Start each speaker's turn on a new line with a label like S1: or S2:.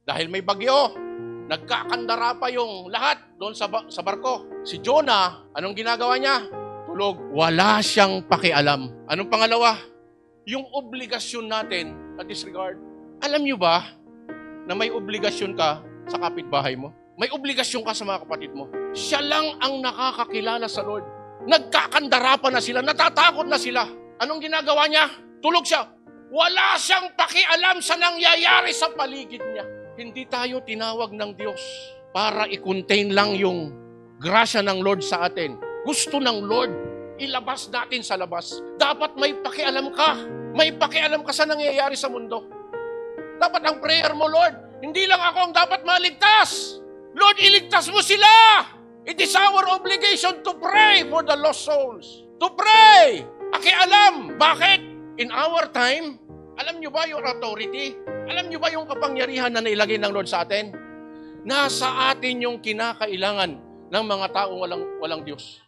S1: Dahil may bagyo, nagkakandara pa yung lahat doon sa barko. Si Jonah, anong ginagawa niya? Tulog. Wala siyang pakialam. Anong pangalawa? Yung obligasyon natin na disregard. Alam niyo ba na may obligasyon ka sa kapitbahay mo? May obligasyon ka sa mga kapatid mo. Siya lang ang nakakakilala sa Lord. Nagkakandara pa na sila, natatakot na sila. Anong ginagawa niya? Tulog siya. Wala siyang pakialam sa nangyayari sa paligid niya. Hindi tayo tinawag ng Diyos para i-contain lang yung grasya ng Lord sa atin. Gusto ng Lord, ilabas natin sa labas. Dapat may pakialam ka. May pakialam ka sa nangyayari sa mundo. Dapat ang prayer mo, Lord, hindi lang ako ang dapat maligtas. Lord, iligtas mo sila. It is our obligation to pray for the lost souls. To pray. Pakialam. Bakit? In our time, alam nyo ba yung authority? Alam nyo ba yung kapangyarihan na nailagay ng Lord sa atin? Nasa atin yung kinakailangan ng mga taong walang Diyos.